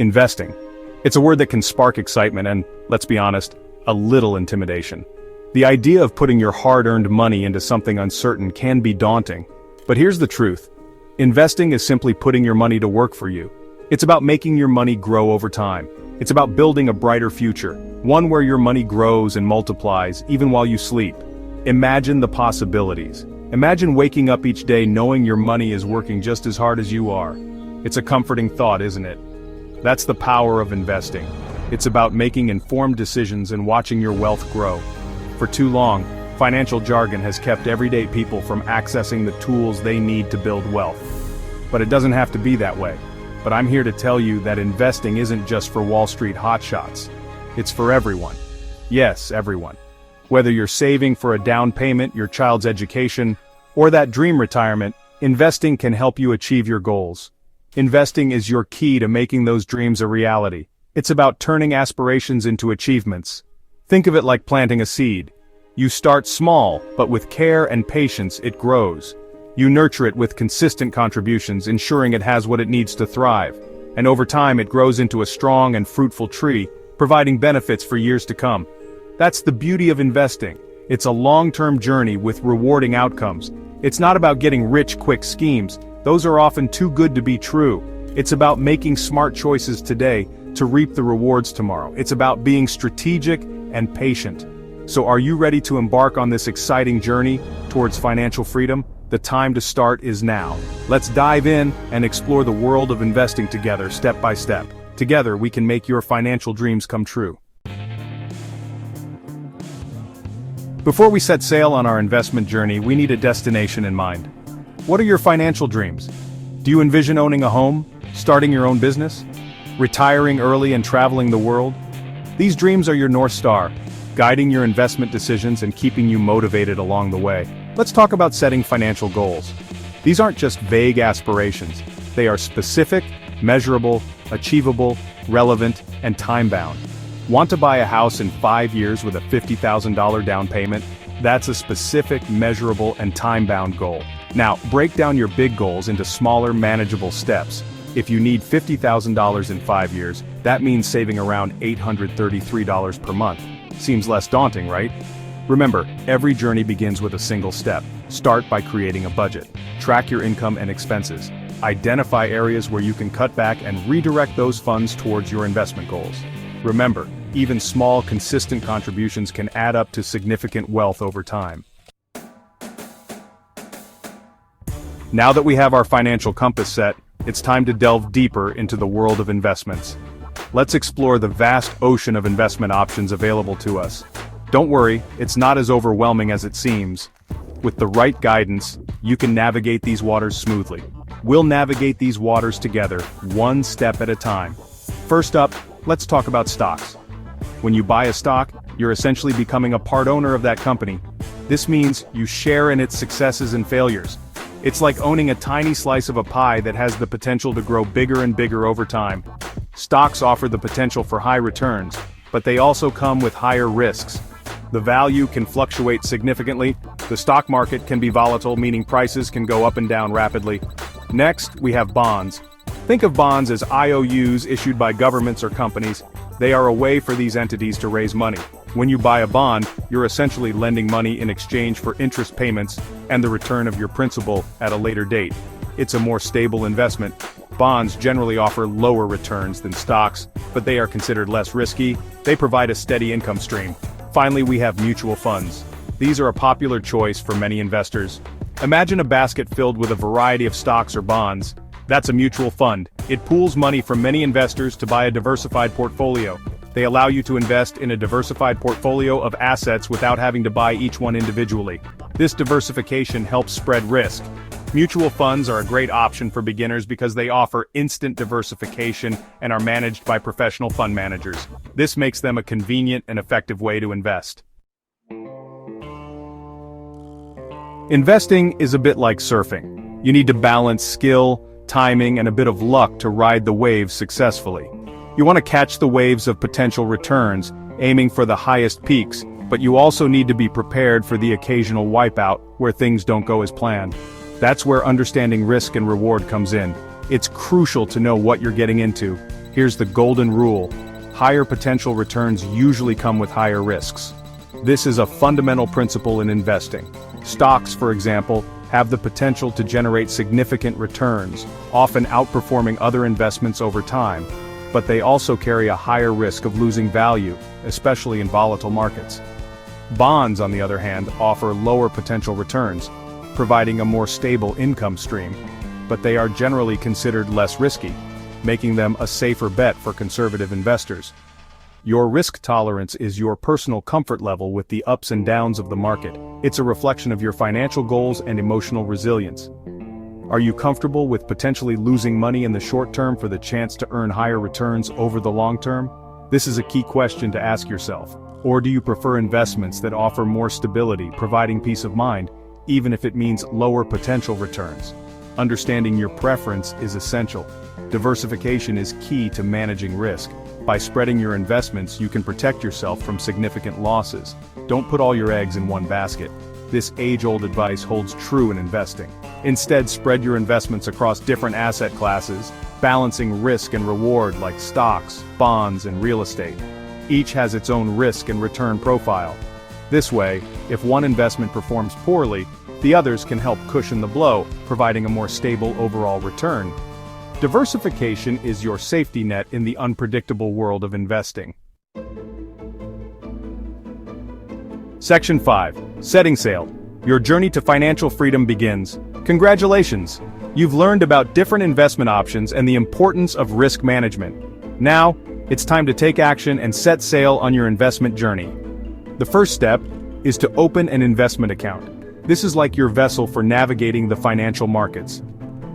Investing. It's a word that can spark excitement and, let's be honest, a little intimidation. The idea of putting your hard-earned money into something uncertain can be daunting. But here's the truth. Investing is simply putting your money to work for you. It's about making your money grow over time. It's about building a brighter future, one where your money grows and multiplies even while you sleep. Imagine the possibilities. Imagine waking up each day knowing your money is working just as hard as you are. It's a comforting thought, isn't it? That's the power of investing. It's about making informed decisions and watching your wealth grow. For too long, financial jargon has kept everyday people from accessing the tools they need to build wealth. But it doesn't have to be that way. But I'm here to tell you that investing isn't just for Wall Street hotshots. It's for everyone. Yes, everyone. Whether you're saving for a down payment, your child's education, or that dream retirement, investing can help you achieve your goals. Investing is your key to making those dreams a reality. It's about turning aspirations into achievements. Think of it like planting a seed. You start small, but with care and patience it grows. You nurture it with consistent contributions, ensuring it has what it needs to thrive. And over time it grows into a strong and fruitful tree, providing benefits for years to come. That's the beauty of investing. It's a long-term journey with rewarding outcomes. It's not about getting rich quick schemes. Those are often too good to be true. It's about making smart choices today to reap the rewards tomorrow. It's about being strategic and patient. So are you ready to embark on this exciting journey towards financial freedom? The time to start is now. Let's dive in and explore the world of investing together, step by step. Together we can make your financial dreams come true. Before we set sail on our investment journey, we need a destination in mind. What are your financial dreams? Do you envision owning a home, starting your own business, retiring early and traveling the world? These dreams are your North Star, guiding your investment decisions and keeping you motivated along the way. Let's talk about setting financial goals. These aren't just vague aspirations. They are specific, measurable, achievable, relevant, and time-bound. Want to buy a house in 5 years with a $50,000 down payment? That's a specific, measurable, and time-bound goal. Now, break down your big goals into smaller, manageable steps. If you need $50,000 in 5 years, that means saving around $833 per month. Seems less daunting, right? Remember, every journey begins with a single step. Start by creating a budget. Track your income and expenses. Identify areas where you can cut back and redirect those funds towards your investment goals. Remember, even small, consistent contributions can add up to significant wealth over time. Now that we have our financial compass set, it's time to delve deeper into the world of investments. Let's explore the vast ocean of investment options available to us. Don't worry, it's not as overwhelming as it seems. With the right guidance, you can navigate these waters smoothly. We'll navigate these waters together, one step at a time. First up, let's talk about stocks. When you buy a stock, you're essentially becoming a part owner of that company. This means you share in its successes and failures. It's like owning a tiny slice of a pie that has the potential to grow bigger and bigger over time. Stocks offer the potential for high returns, but they also come with higher risks. The value can fluctuate significantly. The stock market can be volatile, meaning prices can go up and down rapidly. Next, we have bonds. Think of bonds as IOUs issued by governments or companies. They are a way for these entities to raise money. When you buy a bond, you're essentially lending money in exchange for interest payments and the return of your principal at a later date. It's a more stable investment. Bonds generally offer lower returns than stocks, but they are considered less risky. They provide a steady income stream. Finally, we have mutual funds. These are a popular choice for many investors. Imagine a basket filled with a variety of stocks or bonds. That's a mutual fund. It pools money from many investors to buy a diversified portfolio. They allow you to invest in a diversified portfolio of assets without having to buy each one individually. This diversification helps spread risk. Mutual funds are a great option for beginners because they offer instant diversification and are managed by professional fund managers. This makes them a convenient and effective way to invest. Investing is a bit like surfing. You need to balance skill, timing, and a bit of luck to ride the waves successfully. You want to catch the waves of potential returns, aiming for the highest peaks, but you also need to be prepared for the occasional wipeout where things don't go as planned. That's where understanding risk and reward comes in. It's crucial to know what you're getting into. Here's the golden rule. Higher potential returns usually come with higher risks. This is a fundamental principle in investing. Stocks, for example, have the potential to generate significant returns, often outperforming other investments over time, but they also carry a higher risk of losing value, especially in volatile markets. Bonds, on the other hand, offer lower potential returns, providing a more stable income stream, but they are generally considered less risky, making them a safer bet for conservative investors. Your risk tolerance is your personal comfort level with the ups and downs of the market. It's a reflection of your financial goals and emotional resilience. Are you comfortable with potentially losing money in the short term for the chance to earn higher returns over the long term? This is a key question to ask yourself. Or do you prefer investments that offer more stability, providing peace of mind, even if it means lower potential returns? Understanding your preference is essential. Diversification is key to managing risk. By spreading your investments, you can protect yourself from significant losses. Don't put all your eggs in one basket. This age-old advice holds true in investing. Instead, spread your investments across different asset classes, balancing risk and reward like stocks, bonds, and real estate. Each has its own risk and return profile. This way, if one investment performs poorly, the others can help cushion the blow, providing a more stable overall return. Diversification is your safety net in the unpredictable world of investing. Section 5. Setting sail. Your journey to financial freedom begins. Congratulations! You've learned about different investment options and the importance of risk management. Now, it's time to take action and set sail on your investment journey. The first step is to open an investment account. This is like your vessel for navigating the financial markets.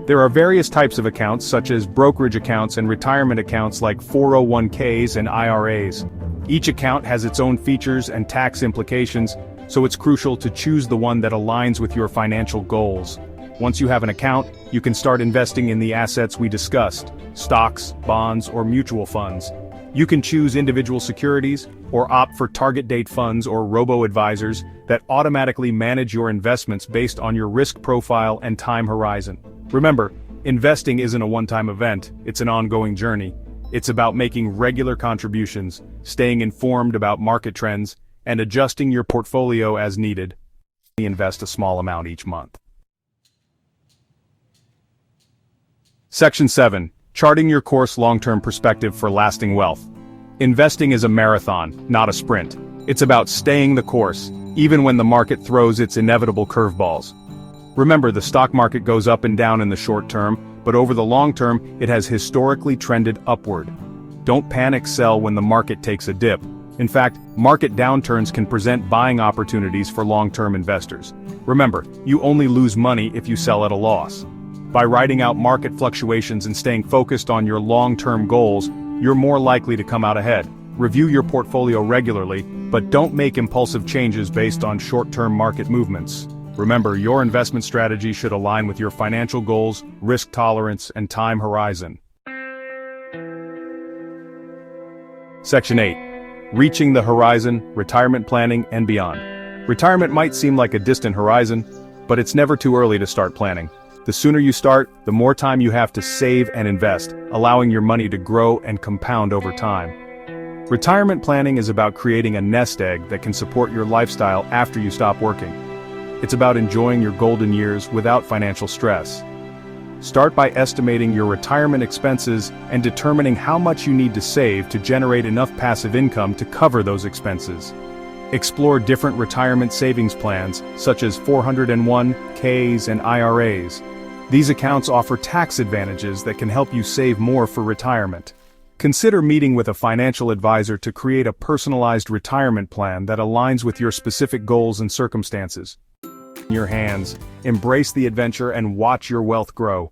There are various types of accounts such as brokerage accounts and retirement accounts like 401ks and IRAs. Each account has its own features and tax implications, so it's crucial to choose the one that aligns with your financial goals. Once you have an account, you can start investing in the assets we discussed: stocks, bonds, or mutual funds. You can choose individual securities, or opt for target date funds or robo-advisors that automatically manage your investments based on your risk profile and time horizon. Remember, investing isn't a one-time event, it's an ongoing journey. It's about making regular contributions, staying informed about market trends, and adjusting your portfolio as needed. Invest a small amount each month. Section 7. Charting your course. Long-term perspective for lasting wealth. Investing is a marathon, not a sprint. It's about staying the course, even when the market throws its inevitable curveballs. Remember, the stock market goes up and down in the short term, but over the long term, it has historically trended upward. Don't panic sell when the market takes a dip. In fact, market downturns can present buying opportunities for long-term investors. Remember, you only lose money if you sell at a loss. By riding out market fluctuations and staying focused on your long-term goals, you're more likely to come out ahead. Review your portfolio regularly, but don't make impulsive changes based on short-term market movements. Remember, your investment strategy should align with your financial goals, risk tolerance, and time horizon. Section 8. Reaching the horizon, retirement planning, and beyond. Retirement might seem like a distant horizon, but it's never too early to start planning. The sooner you start, the more time you have to save and invest, allowing your money to grow and compound over time. Retirement planning is about creating a nest egg that can support your lifestyle after you stop working. It's about enjoying your golden years without financial stress. Start by estimating your retirement expenses and determining how much you need to save to generate enough passive income to cover those expenses. Explore different retirement savings plans, such as 401ks and IRAs. These accounts offer tax advantages that can help you save more for retirement. Consider meeting with a financial advisor to create a personalized retirement plan that aligns with your specific goals and circumstances. In your hands, embrace the adventure and watch your wealth grow.